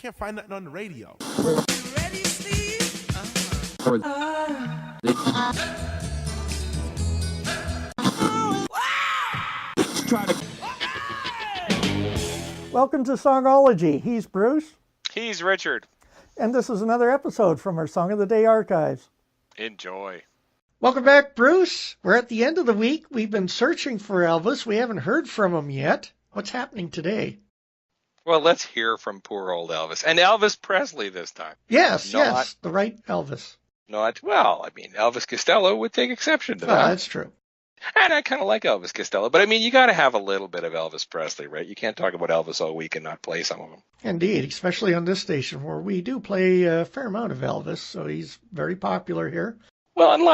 can't find nothing on the radio. You ready, Steve? Welcome to Songology. He's Bruce. He's Richard. And this is another episode from our Song of the Day archives. Enjoy. Welcome back, Bruce. We're at the end of the week. We've been searching for Elvis. We haven't heard from him yet. What's happening today? Well, let's hear from poor old Elvis. And Elvis Presley this time. Yes, the right Elvis. Elvis Costello would take exception to that. That's true. And I kind of like Elvis Costello. But, you got to have a little bit of Elvis Presley, right? You can't talk about Elvis all week and not play some of them. Indeed, especially on this station where we do play a fair amount of Elvis. So he's very popular here. Well, and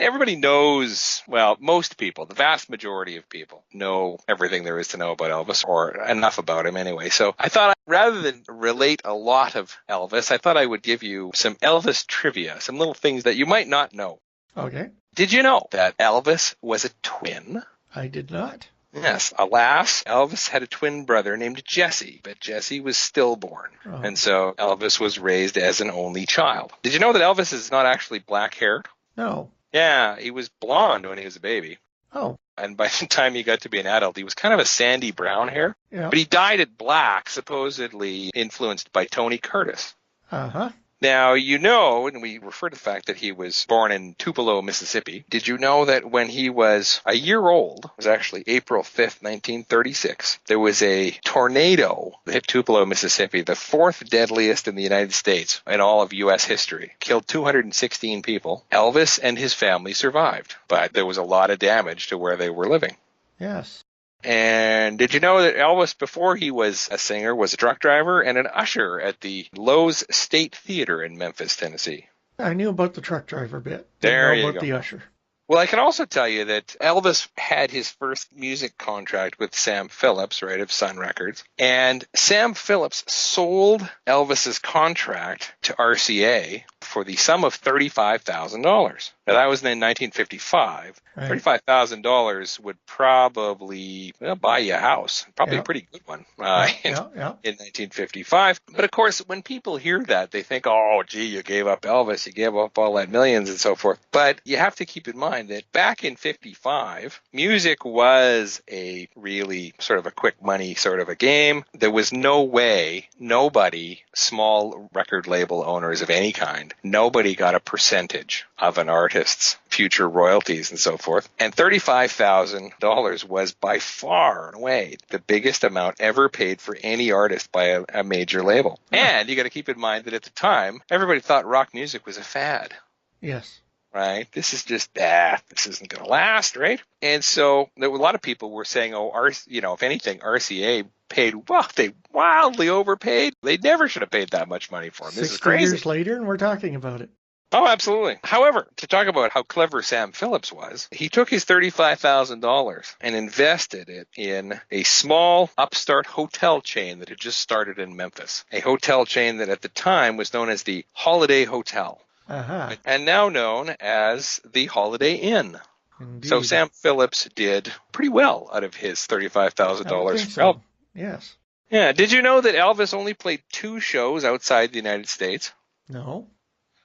everybody knows, most people, the vast majority of people know everything there is to know about Elvis, or enough about him anyway. So I thought rather than relate a lot of Elvis, I thought I would give you some Elvis trivia, some little things that you might not know. Okay. Did you know that Elvis was a twin? I did not. Yes. Alas, Elvis had a twin brother named Jesse, but Jesse was stillborn. Oh. And so Elvis was raised as an only child. Did you know that Elvis is not actually black-haired? No. Yeah, he was blonde when he was a baby. Oh. And by the time he got to be an adult, he was kind of a sandy brown hair. Yeah. But he dyed it black, supposedly influenced by Tony Curtis. Uh-huh. Now, and we refer to the fact that he was born in Tupelo, Mississippi. Did you know that when he was a year old, it was actually April 5th, 1936, there was a tornado that hit Tupelo, Mississippi, the fourth deadliest in the United States in all of U.S. history. Killed 216 people. Elvis and his family survived, but there was a lot of damage to where they were living. Yes. And did you know that Elvis, before he was a singer, was a truck driver and an usher at the Lowe's State Theater in Memphis, Tennessee? I knew about the truck driver bit. There you go. About the usher. Well, I can also tell you that Elvis had his first music contract with Sam Phillips, right, of Sun Records. And Sam Phillips sold Elvis's contract to RCA for the sum of $35,000. Now, that was in 1955. Right. $35,000 would probably buy you a house, probably a pretty good one in 1955. But, of course, when people hear that, they think, oh, gee, you gave up Elvis, you gave up all that millions and so forth. But you have to keep in mind that back in 55, music was a really sort of a quick money sort of a game. There was no way, nobody, small record label owners of any kind, nobody got a percentage of an artist's future royalties and so forth. And $35,000 was by far and away the biggest amount ever paid for any artist by a major label. And you got to keep in mind that at the time, everybody thought rock music was a fad. Yes. Right? This is just, this isn't going to last, right? And so there were a lot of people were saying, if anything, RCA paid, they wildly overpaid. They never should have paid that much money for him. This is crazy. 60 years later, and we're talking about it. Oh, absolutely. However, to talk about how clever Sam Phillips was, he took his $35,000 and invested it in a small upstart hotel chain that had just started in Memphis. A hotel chain that at the time was known as the Holiday Hotel. Uh-huh. And now known as the Holiday Inn. Indeed. So Sam Phillips did pretty well out of his $35,000. So. Yes. Yeah. Did you know that Elvis only played 2 shows outside the United States? No.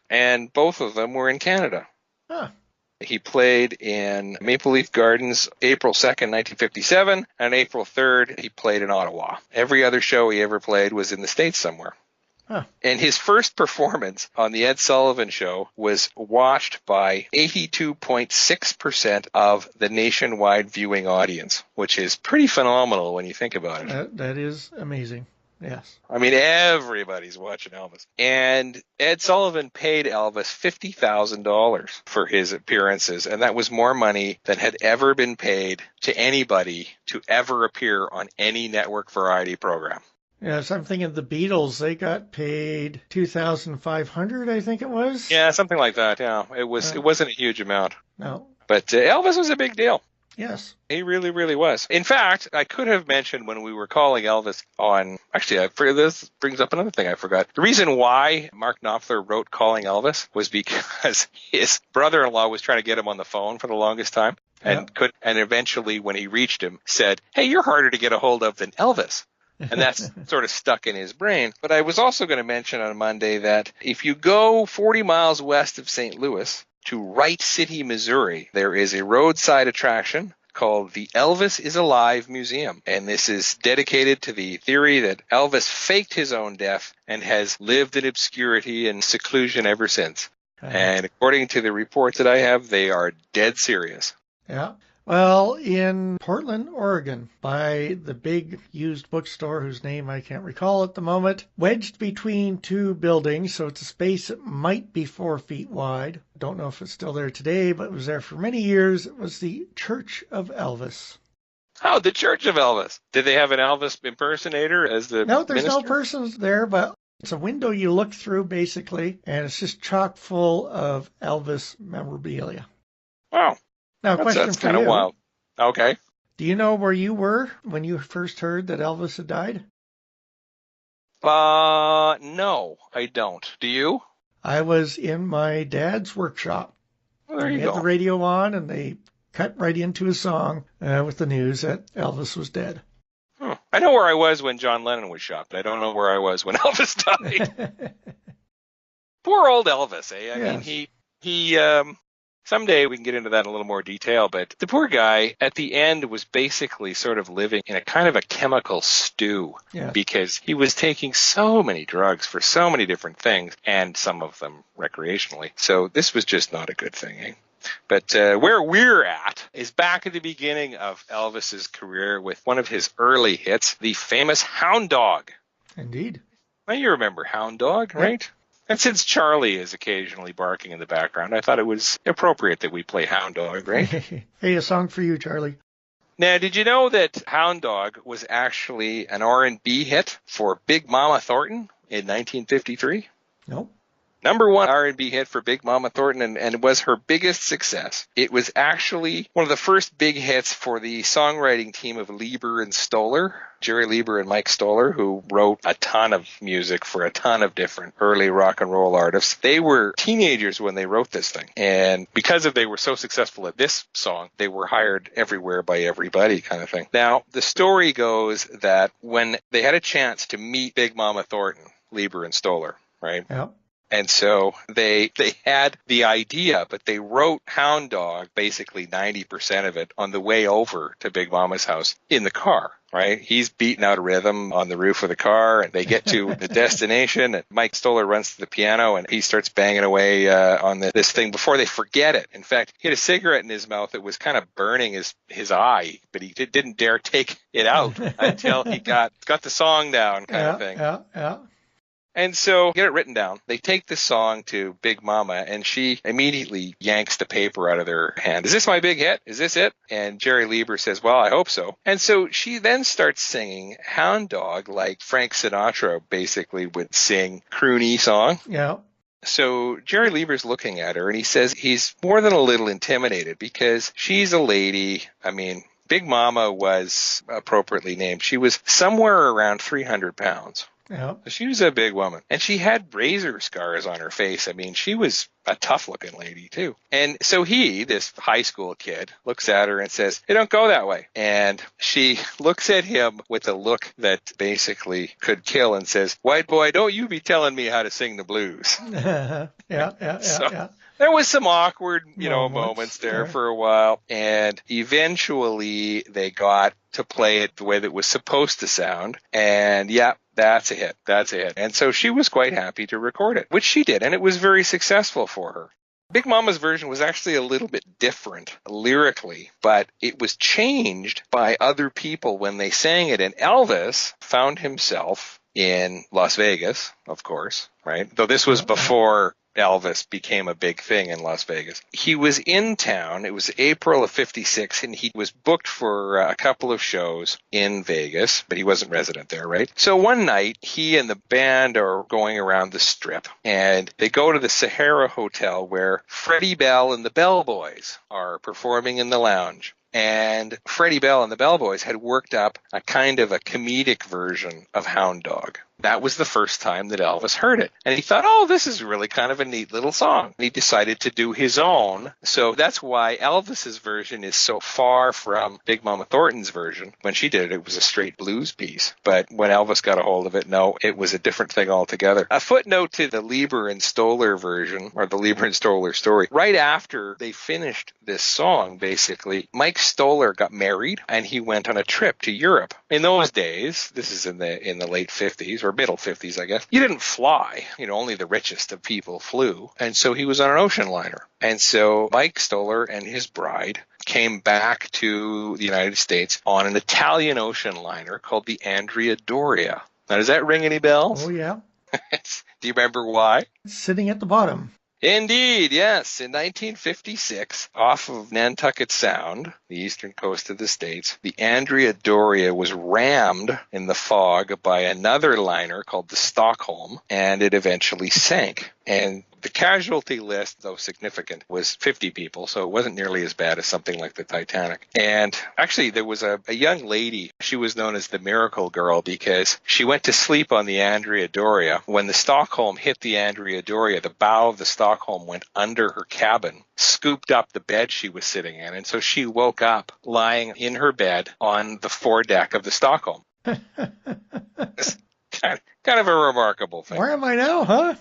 And both of them were in Canada. Huh. He played in Maple Leaf Gardens April 2nd, 1957, and April 3rd, he played in Ottawa. Every other show he ever played was in the States somewhere. Huh. And his first performance on the Ed Sullivan Show was watched by 82.6% of the nationwide viewing audience, which is pretty phenomenal when you think about it. That is amazing. Yes. Everybody's watching Elvis. And Ed Sullivan paid Elvis $50,000 for his appearances, and that was more money than had ever been paid to anybody to ever appear on any network variety program. Yes, I'm thinking the Beatles, they got paid $2,500, I think it was. Yeah, something like that, yeah. It wasn't a huge amount. No. But Elvis was a big deal. Yes. He really, really was. In fact, I could have mentioned when we were calling Elvis on, actually, this brings up another thing I forgot. The reason why Mark Knopfler wrote Calling Elvis was because his brother-in-law was trying to get him on the phone for the longest time and eventually when he reached him said, hey, you're harder to get a hold of than Elvis. And that's sort of stuck in his brain. But I was also going to mention on Monday that if you go 40 miles west of St. Louis to Wright City, Missouri, there is a roadside attraction called the Elvis is Alive Museum. And this is dedicated to the theory that Elvis faked his own death and has lived in obscurity and seclusion ever since. And according to the reports that I have, they are dead serious. Yeah. Well, in Portland, Oregon, by the big used bookstore whose name I can't recall at the moment, wedged between two buildings, so it's a space that might be 4 feet wide. Don't know if it's still there today, but it was there for many years. It was the Church of Elvis. Oh, the Church of Elvis. Did they have an Elvis impersonator as the No, there's minister? no persons there, but it's a window you look through, basically, and it's just chock full of Elvis memorabilia. Wow. Now, a question That's for kind of you. wild. Okay. Do you know where you were when you first heard that Elvis had died? No, I don't. Do you? I was in my dad's workshop. Well, there you They had go. the radio on, and they cut right into a song with the news that Elvis was dead. I know where I was when John Lennon was shot, but I don't know where I was when Elvis died. Poor old Elvis, eh? I mean, he someday we can get into that in a little more detail, but the poor guy at the end was basically sort of living in a kind of a chemical stew because he was taking so many drugs for so many different things, and some of them recreationally. So this was just not a good thing, eh? But where we're at is back at the beginning of Elvis's career with one of his early hits, the famous Hound Dog. Indeed. Now you remember Hound Dog, right? And since Charlie is occasionally barking in the background, I thought it was appropriate that we play Hound Dog, right? Hey, a song for you, Charlie. Now, did you know that Hound Dog was actually an R&B hit for Big Mama Thornton in 1953? Nope. Number one R&B hit for Big Mama Thornton, and it was her biggest success. It was actually one of the first big hits for the songwriting team of Lieber and Stoller, Jerry Lieber and Mike Stoller, who wrote a ton of music for a ton of different early rock and roll artists. They were teenagers when they wrote this thing, and because they were so successful at this song, they were hired everywhere by everybody kind of thing. Now, the story goes that when they had a chance to meet Big Mama Thornton, Lieber and Stoller, right? Yeah. And so they had the idea, but they wrote Hound Dog, basically 90% of it, on the way over to Big Mama's house in the car, right? He's beating out a rhythm on the roof of the car, and they get to the destination, and Mike Stoller runs to the piano, and he starts banging away on this thing before they forget it. In fact, he had a cigarette in his mouth that was kind of burning his eye, but he didn't dare take it out until he got the song down kind of thing. Yeah. And so, get it written down. They take this song to Big Mama, and she immediately yanks the paper out of their hand. Is this my big hit? Is this it? And Jerry Lieber says, well, I hope so. And so she then starts singing Hound Dog like Frank Sinatra basically would sing croony song. Yeah. So Jerry Lieber's looking at her, and he says he's more than a little intimidated because she's a lady. I mean, Big Mama was appropriately named. She was somewhere around 300 pounds. Yeah. She was a big woman, and she had razor scars on her face. I mean, she was a tough-looking lady, too. And so he, this high school kid, looks at her and says, "It don't go that way." And she looks at him with a look that basically could kill and says, "White boy, don't you be telling me how to sing the blues." Yeah. There was some awkward, moments there for a while, and eventually they got to play it the way that it was supposed to sound, and that's a hit. And so she was quite happy to record it, which she did, and it was very successful for her. Big Mama's version was actually a little bit different lyrically, but it was changed by other people when they sang it, and Elvis found himself in Las Vegas, of course, right? Though this was before Elvis became a big thing in Las Vegas. He was in town. It was April of 56, and he was booked for a couple of shows in Vegas, but he wasn't resident there, right? So one night, he and the band are going around the Strip, and they go to the Sahara Hotel where Freddie Bell and the Bellboys are performing in the lounge. And Freddie Bell and the Bellboys had worked up a kind of a comedic version of Hound Dog. That was the first time that Elvis heard it. And he thought, oh, this is really kind of a neat little song. And he decided to do his own. So that's why Elvis's version is so far from Big Mama Thornton's version. When she did it, it was a straight blues piece. But when Elvis got a hold of it, no, it was a different thing altogether. A footnote to the Lieber and Stoller version, or the Lieber and Stoller story. Right after they finished this song, basically, Mike Stoller got married and he went on a trip to Europe. In those days, this is in the late 50s, or middle 50s, I guess, you didn't fly. Only the richest of people flew. And so he was on an ocean liner. And so Mike Stoller and his bride came back to the United States on an Italian ocean liner called the Andrea Doria. Now, does that ring any bells? Oh, yeah. Do you remember why? Sitting at the bottom. Indeed, yes. In 1956, off of Nantucket Sound, the eastern coast of the States, the Andrea Doria was rammed in the fog by another liner called the Stockholm, and it eventually sank. And the casualty list, though significant, was 50 people, so it wasn't nearly as bad as something like the Titanic. And actually, there was a young lady. She was known as the Miracle Girl because she went to sleep on the Andrea Doria. When the Stockholm hit the Andrea Doria, the bow of the Stockholm went under her cabin, scooped up the bed she was sitting in, and so she woke up lying in her bed on the foredeck of the Stockholm. Kind of a remarkable thing. Where am I now, huh?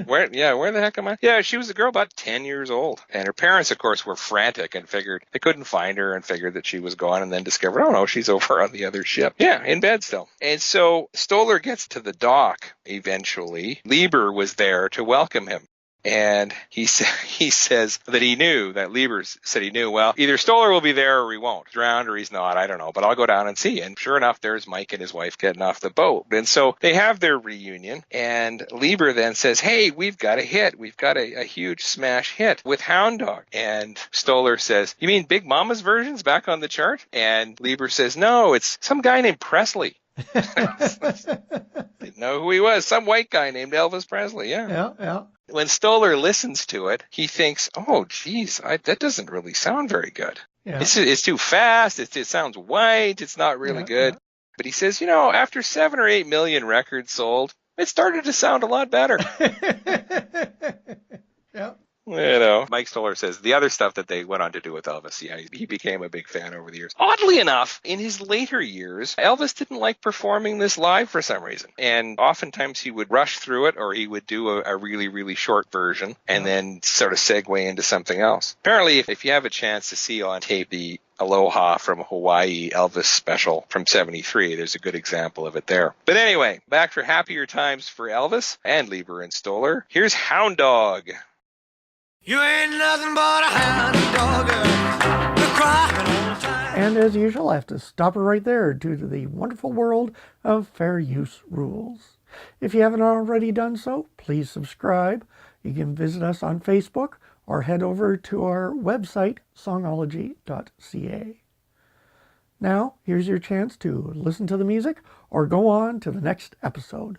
Where the heck am I? Yeah, she was a girl about 10 years old. And her parents, of course, were frantic and figured they couldn't find her and figured that she was gone, and then discovered, oh no, she's over on the other ship. Yeah, in bed still. And so Stoller gets to the dock eventually. Lieber was there to welcome him. And he says that he knew, that Lieber said he knew, well, either Stoller will be there or he won't. He's drowned or he's not, I don't know, but I'll go down and see. And sure enough, there's Mike and his wife getting off the boat. And so they have their reunion, and Lieber then says, hey, we've got a hit. We've got a huge smash hit with Hound Dog. And Stoller says, you mean Big Mama's version's back on the chart? And Lieber says, no, it's some guy named Presley. Didn't know who he was. Some white guy named Elvis Presley, yeah. Yeah. When Stoller listens to it, he thinks, oh, geez, that doesn't really sound very good. Yeah. It's too fast. It sounds white. It's not really good. Yeah. But he says, after 7 or 8 million records sold, it started to sound a lot better. Yeah. Mike Stoller says the other stuff that they went on to do with Elvis, yeah, he became a big fan over the years. Oddly enough, in his later years, Elvis didn't like performing this live for some reason. And oftentimes he would rush through it, or he would do a really, really short version and then sort of segue into something else. Apparently, if you have a chance to see on tape the Aloha from Hawaii Elvis special from 73. There's a good example of it there. But anyway, back for happier times for Elvis and Lieber and Stoller. Here's Hound Dog. You ain't nothing but a hound dog, crying all the time. And as usual, I have to stop her right there due to the wonderful world of fair use rules. If you haven't already done so, please subscribe. You can visit us on Facebook or head over to our website, songology.ca. Now, here's your chance to listen to the music or go on to the next episode.